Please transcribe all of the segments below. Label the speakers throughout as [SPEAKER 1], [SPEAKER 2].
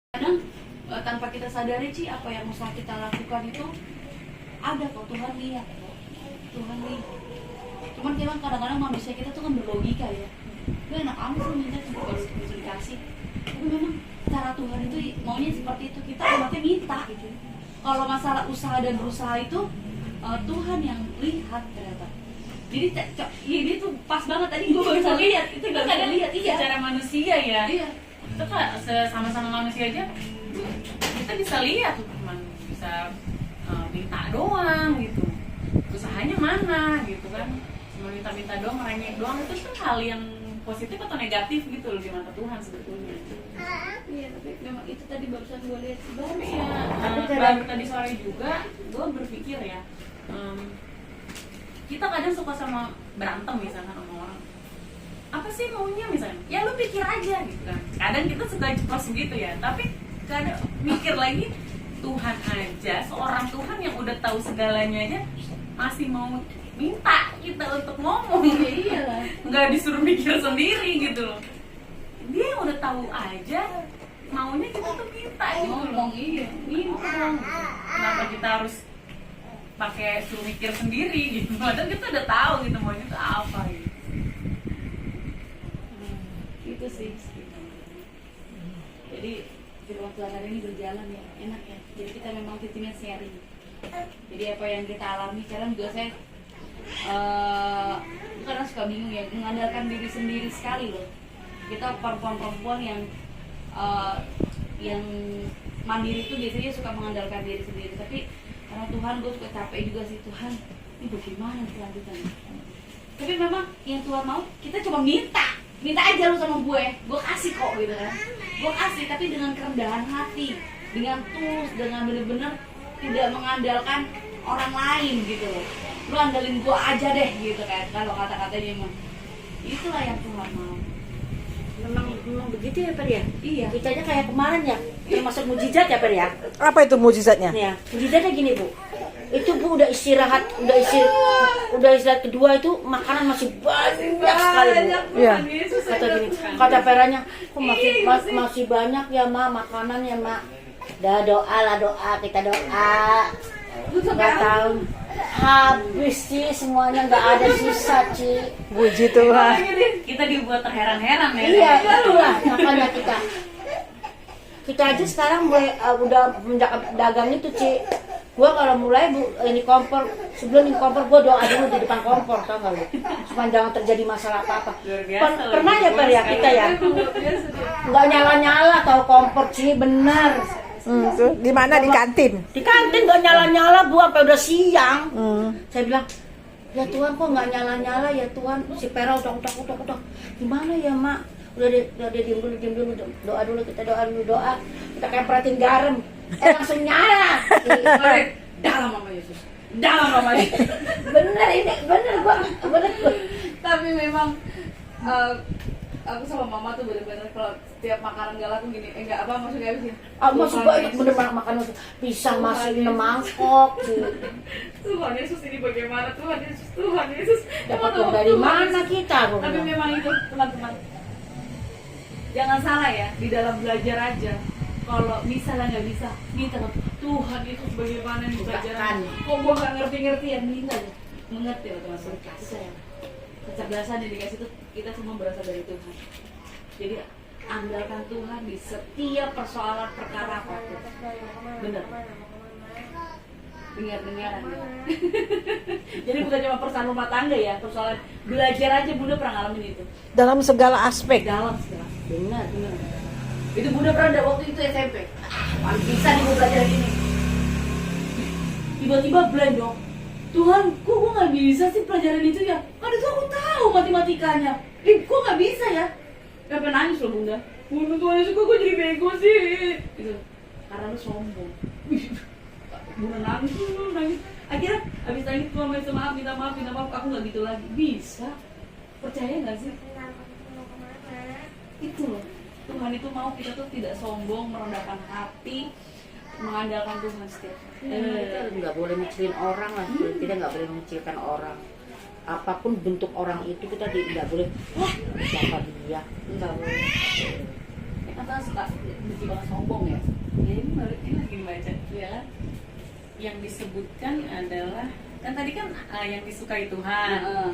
[SPEAKER 1] Kadang tanpa kita sadari Ci, apa yang usaha kita lakukan itu ada kok, Tuhan lihat kok. Tuhan lihat. Cuman memang kadang-kadang manusia kita tuh kan berlogika ya. Gue enak amat sih minta cuma baru dikasih. Tapi memang cara Tuhan itu maunya seperti itu, kita umatnya minta gitu. Kalau masalah usaha dan berusaha itu Tuhan yang lihat ternyata. Jadi ini tuh pas banget tadi gue baru lihat itu gak bisa lihat iya.
[SPEAKER 2] Secara manusia ya.
[SPEAKER 1] Iya.
[SPEAKER 2] Itu kan sama-sama manusia aja kita bisa lihat tuh teman bisa minta doang gitu, usahanya mana gitu kan, cuma minta doang, merengek doang, itu kan hal yang positif atau negatif gitu loh di mata Tuhan sebetulnya.
[SPEAKER 1] Iya, tapi memang itu tadi barusan gue lihat baru
[SPEAKER 2] Ya, baru tadi sore juga gue berpikir ya, kita kadang suka sama berantem misalnya sama orang, apa sih maunya misalnya, ya lu pikir aja gitu kan. Kadang kita suka ceplos gitu ya, tapi kadang mikir lagi, Tuhan aja, seorang Tuhan yang udah tahu segalanya aja masih mau minta kita untuk ngomong.
[SPEAKER 1] Ya iyalah,
[SPEAKER 2] Nggak disuruh mikir sendiri gitu loh. Dia yang udah tahu aja maunya kita tuh minta gitu loh.
[SPEAKER 1] ngomong iya, minta dong.
[SPEAKER 2] Kenapa kita harus pakai suruh mikir sendiri gitu, padahal kita udah tahu gitu maunya tuh apa gitu.
[SPEAKER 1] Itu sih. Jadi firman Tuhan hari ini berjalan ya, enak ya. Jadi kita memang titiknya sharing. Jadi apa yang kita alami sekarang juga saya kadang suka bingung ya, mengandalkan diri sendiri sekali loh. Kita perempuan-perempuan yang mandiri itu biasanya suka mengandalkan diri sendiri. Tapi karena Tuhan, gue suka capek juga sih, Tuhan ini bagaimana selanjutnya. Tapi memang yang Tuhan mau kita cuma minta aja lu sama gue kasih kok gitu kan. Gue kasih tapi dengan kerendahan hati, dengan tulus, dengan bener-bener tidak mengandalkan orang lain gitu loh. Lu andalin gue aja deh gitu kan, kalau kata-katanya emang itulah yang Tuhan mau.
[SPEAKER 3] Memang begitu ya Per ya?
[SPEAKER 1] Iya.
[SPEAKER 3] Kita aja kayak kemarin ya, termasuk mujizat ya Per ya?
[SPEAKER 4] Apa itu mujizatnya?
[SPEAKER 3] Nih ya, mujizatnya gini Bu. Itu Bu udah istirahat kedua itu makanan masih banyak sekali Bu.
[SPEAKER 4] Iya.
[SPEAKER 3] Kata gini, kata Peranya, kok masih banyak ya Ma makanan ya Ma. Dah doa lah doa, kita doa. Nggak tahu habis sih semuanya, nggak ada sisa Ci.
[SPEAKER 4] Puji Tuhan.
[SPEAKER 2] Kita dibuat terheran-heran ya.
[SPEAKER 3] Iya itulah makanya kita aja sekarang mulai udah dagang itu Ci. Gua kalau mulai ini kompor, sebelum ini kompor gua doa dulu di depan kompor, tau gak lu? Supaya jangan terjadi masalah apa-apa.
[SPEAKER 2] Luar biasa,
[SPEAKER 3] Pernah ya Per ya kita ya? Nggak nyala-nyala tau kompor Ci, bener.
[SPEAKER 4] Tuh, di mana di kantin?
[SPEAKER 3] Di kantin nggak nyala-nyala Bu, sampai udah siang. Saya bilang, ya Tuhan kok nggak nyala-nyala ya Tuhan. Si Pera udah gimana ya Mak? Udah diem dulu, doa dulu, kita doa. Kita kayak perhatiin garam, langsung nyala.
[SPEAKER 1] Dalam Mama Yesus, dalam Mama Yesus.
[SPEAKER 3] bener gua.
[SPEAKER 1] Tapi memang aku sama Mama tuh bener-bener kalau setiap makanan gak laku gini, enggak apa maksudnya habis ini.
[SPEAKER 3] Masih banyak bener makan pisang masih 6 mangkok.
[SPEAKER 1] Tuhan Yesus ini bagaimana, Tuhan Yesus.
[SPEAKER 3] Dapat uang dari mana kita? Gua
[SPEAKER 1] Tapi
[SPEAKER 3] bilang.
[SPEAKER 1] memang itu teman-teman, jangan salah ya, di dalam belajar aja. Kalau misalnya nggak bisa, minta Tuhan itu bagaimana nih pelajaran. Kok gua nggak ngerti ya, minta aja. Mengerti loh teman-teman. Kasih kecerdasan yang dikasih itu kita semua berasal dari Tuhan. Jadi andalkan Tuhan di setiap persoalan perkara apapun. Bener. Dengar-dengaran ya. Jadi bukan cuma persoalan rumah tangga ya, persoalan belajar aja Bunda pernah ngalamin itu.
[SPEAKER 4] Dalam segala aspek.
[SPEAKER 1] Dalam segala. Benar. Itu Bunda pernah ada waktu itu SMP. Paling bisa nih gue belajar ini. Tiba-tiba blank dong. Tuhan, kok gue nggak bisa sih pelajaran itu ya? Kan itu aku tahu matematikanya. Kok nggak bisa ya? Sampai nangis loh Bunda. Bunda Tuhan Yesus, kok gue jadi bego sih? Gitu. Karena lu sombong. Bunda nangis. Akhirnya abis nangis Tuhan minta maaf, aku nggak gitu lagi. Bisa? Percaya nggak sih? Itu loh. Tuhan itu mau kita tuh tidak sombong, merendahkan hati, mengandalkan Tuhan setiap.
[SPEAKER 3] Kita nggak boleh ngecilin orang lah, kita nggak boleh mengecilkan orang. Apapun bentuk orang itu kita tidak boleh. Wah, siapa dia? Nggak boleh.
[SPEAKER 1] Tuhan suka benci banget sombong ya.
[SPEAKER 2] Jadi baru ini lagi baca,
[SPEAKER 1] Iya kan?
[SPEAKER 2] yang disebutkan adalah kan tadi kan yang disukai Tuhan,
[SPEAKER 1] Heeh.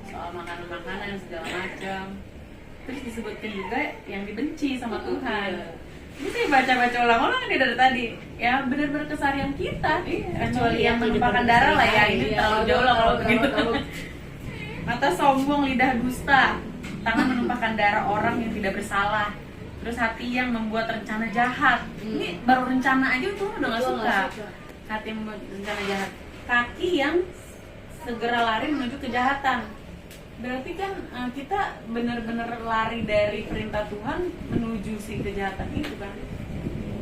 [SPEAKER 2] soal makanan-makanan segala macam. Terus disebutkan juga yang dibenci sama Tuhan. Ini saya baca-baca ulang-ulang nih dari tadi. Ya benar-benar keseharian kita. Kecuali yang menumpahkan darah lah ya. Ini terlalu jauh lah kalau begitu. Mata sombong, lidah dusta, tangan menumpahkan darah orang yang tidak bersalah. Terus hati yang membuat rencana jahat. Ini baru rencana aja tuh udah gak
[SPEAKER 1] Gua
[SPEAKER 2] suka.
[SPEAKER 1] nggak suka.
[SPEAKER 2] Hati yang membuat rencana jahat. Kaki yang segera lari menuju kejahatan. Berarti kan kita benar-benar lari dari perintah Tuhan menuju si kejahatan itu kan.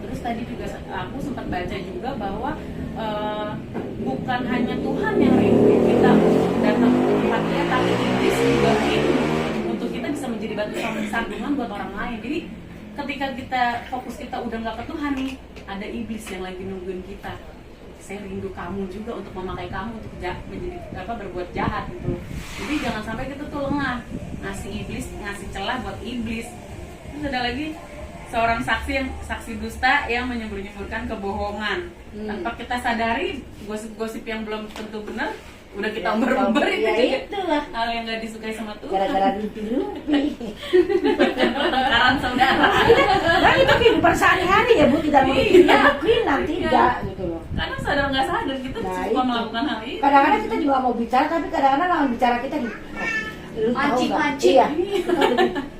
[SPEAKER 2] Terus tadi juga aku sempat baca juga bahwa bukan hanya Tuhan yang rindu kita datang ke tempatnya, tapi iblis juga rindu untuk kita bisa menjadi batu sandungan buat orang lain. Jadi ketika kita fokus kita udah nggak ke Tuhan nih, ada iblis yang lagi nungguin kita. Saya rindu kamu juga untuk memakai kamu untuk menjadi berbuat jahat gitu. Jadi jangan sampai kita tuh lengah ngasih celah buat iblis. Terus ada lagi seorang saksi dusta yang menyembur-nyemburkan kebohongan tanpa kita sadari gosip-gosip yang belum tentu benar udah kita umbar-umbar itu
[SPEAKER 3] Ya
[SPEAKER 2] juga
[SPEAKER 3] itulah.
[SPEAKER 2] hal yang nggak disukai sama Tuhan.
[SPEAKER 3] Gara-gara lupi-lupi.
[SPEAKER 2] Pertengkaran saudara.
[SPEAKER 3] Nah itu kehidupan sehari-hari ya Bu, tidak mau kita bukinan, tidak gitu loh.
[SPEAKER 2] Karena sadar nggak sadar kita
[SPEAKER 3] Nah,
[SPEAKER 2] suka
[SPEAKER 3] itu.
[SPEAKER 2] melakukan hal itu.
[SPEAKER 3] Kadang-kadang kita juga mau bicara, tapi kadang-kadang lawan bicara kita gitu. Lu tahu
[SPEAKER 1] Mancing,
[SPEAKER 3] nggak?
[SPEAKER 1] mancing.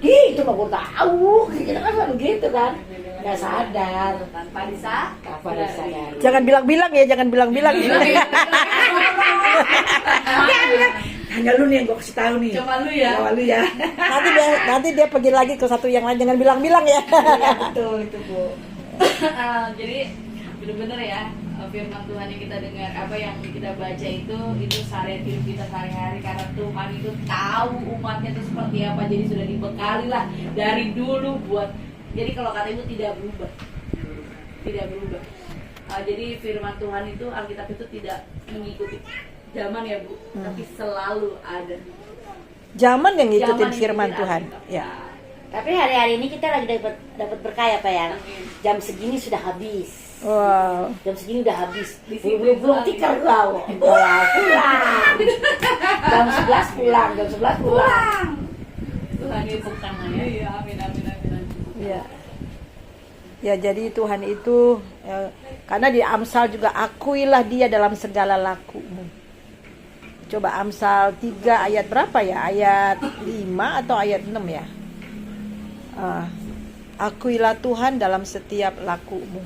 [SPEAKER 3] Iya. Itu mah gue tahu, gitu kan selalu gitu kan. Nggak sadar.
[SPEAKER 1] Tanpa
[SPEAKER 3] Apa disadari?
[SPEAKER 4] Jangan bilang-bilang ya, jangan bilang-bilang.
[SPEAKER 3] Hanya lu nih yang gue kasih tahu nih.
[SPEAKER 1] Cuma lu ya.
[SPEAKER 3] Cuma lu ya.
[SPEAKER 4] Nanti dia pergi lagi ke satu yang lain, jangan bilang-bilang ya.
[SPEAKER 3] Iya betul itu Bu.
[SPEAKER 1] Jadi benar-benar ya, firman Tuhan yang kita dengar, apa yang kita baca itu sehari hidup kita sehari-hari, karena Tuhan itu tahu umatnya itu seperti apa, jadi sudah dibekali lah dari dulu buat. Jadi kalau kata Ibu tidak berubah. Jadi firman Tuhan itu, Alkitab itu tidak mengikuti zaman ya Bu, tapi selalu ada.
[SPEAKER 4] Zaman yang ngikutin
[SPEAKER 1] Zaman
[SPEAKER 4] firman
[SPEAKER 1] ngikutin
[SPEAKER 4] Tuhan.
[SPEAKER 1] Alkitab.
[SPEAKER 4] Ya.
[SPEAKER 3] Tapi hari-hari ini kita lagi dapat berkah ya Pak ya.
[SPEAKER 1] Amin.
[SPEAKER 3] Jam segini sudah habis.
[SPEAKER 4] Wow.
[SPEAKER 3] Jam segini udah habis.
[SPEAKER 1] Disiplin
[SPEAKER 3] Belum
[SPEAKER 1] sekali.
[SPEAKER 3] tikar kau. Pulang. Jam 11 pulang. Jam 11 pulang.
[SPEAKER 1] Tuhan Yesus.
[SPEAKER 2] Cukupkan lah ya.
[SPEAKER 1] Iya, amin.
[SPEAKER 4] Ya. Ya, jadi Tuhan itu karena di Amsal juga akuilah dia dalam segala lakumu. Coba Amsal 3 ayat berapa ya? Ayat 5 atau ayat 6 ya? Akuilah Tuhan dalam setiap lakumu.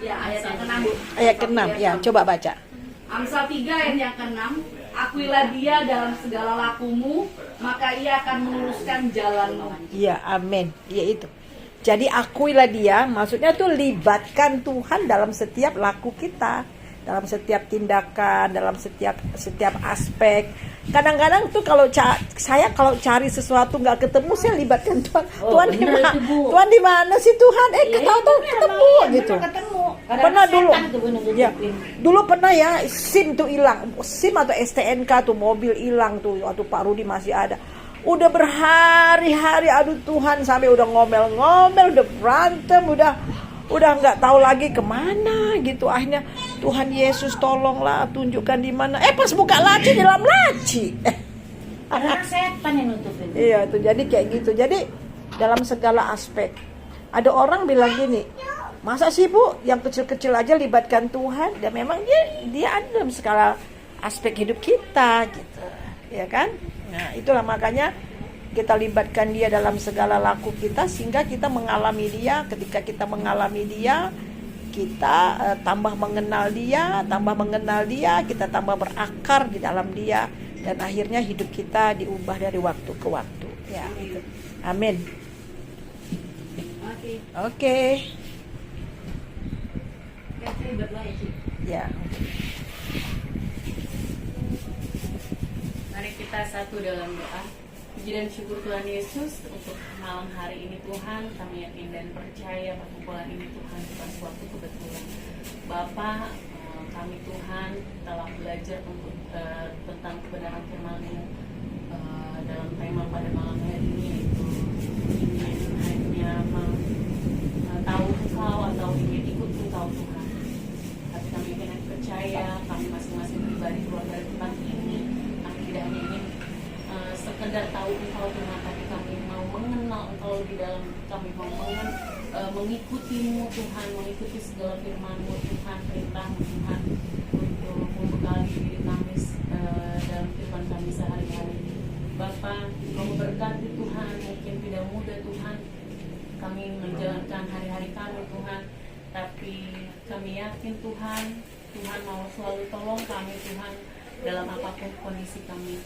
[SPEAKER 1] Ya, ayat yang ke-6 Bu.
[SPEAKER 4] Ayat ke-6 ya, coba baca.
[SPEAKER 1] Amsal 3 ayat yang ke-6. Akuilah dia dalam segala lakumu, maka ia akan meluruskan jalanmu.
[SPEAKER 4] Iya, amin. Iya itu. Jadi akuilah dia, maksudnya tuh libatkan Tuhan dalam setiap laku kita, dalam setiap tindakan, dalam setiap aspek. Kadang-kadang tuh kalau saya kalau cari sesuatu nggak ketemu, saya libatkan Tuhan.
[SPEAKER 3] Oh,
[SPEAKER 4] Tuhan di
[SPEAKER 3] bener
[SPEAKER 4] mana?
[SPEAKER 3] itu, Bu.
[SPEAKER 4] Tuhan di mana sih Tuhan? Tahu-tahu ketemu gitu.
[SPEAKER 3] Ketemu.
[SPEAKER 4] Pernah dulu. Ya,
[SPEAKER 3] Ya.
[SPEAKER 4] dulu pernah ya SIM tuh hilang, SIM atau STNK tuh mobil hilang tuh waktu Pak Rudi masih ada. Udah berhari-hari, aduh Tuhan, sampai udah ngomel-ngomel, udah berantem, udah nggak tahu lagi kemana gitu. Akhirnya Tuhan Yesus tolonglah, tunjukkan di mana. Pas buka laci, di dalam laci.
[SPEAKER 3] Karena setan yang nutupin.
[SPEAKER 4] Iya tuh, jadi kayak gitu. Jadi dalam segala aspek. Ada orang bilang gini, masa sih Bu, yang kecil-kecil aja libatkan Tuhan? Dan memang dia ada dalam segala aspek hidup kita gitu, ya kan? Nah itulah makanya kita libatkan dia dalam segala laku kita, sehingga kita mengalami dia. Ketika kita mengalami dia, kita tambah mengenal dia, kita tambah berakar di dalam dia, dan akhirnya hidup kita diubah dari waktu ke waktu. Ya, gitu. Amin. Oke. Ya.
[SPEAKER 2] Mari kita satu dalam doa. Puji dan syukur Tuhan Yesus untuk malam hari ini Tuhan, kami yakin dan percaya perkumpulan ini Tuhan bukan suatu kebetulan. Bapa, kami Tuhan telah belajar tentang kebenaran firman-Mu dalam tema pada malam hari ini, yaitu ingin hanya tahu Engkau atau ingin ikut Engkau Tuhan. Tapi kami ingin percaya, kami masing-masing pribadi keluar dari tempat ini, kami tidak hanya ingin sekedar tahu Engkau Tuhan, tapi kami mau mengenal Engkau di dalam, kami mau mengikutimu Tuhan, mengikuti segala firman-Mu Tuhan, perintah-Mu Tuhan, untuk membekali diri kami dalam kehidupan kami sehari-hari. Bapa, mau berkati Tuhan, mungkin tidak mudah Tuhan kami menjalankan hari-hari kami Tuhan, tapi kami yakin Tuhan, Tuhan mau selalu tolong kami Tuhan dalam apapun kondisi kami,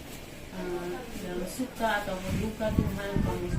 [SPEAKER 2] dalam suka atau berduka Tuhan, kami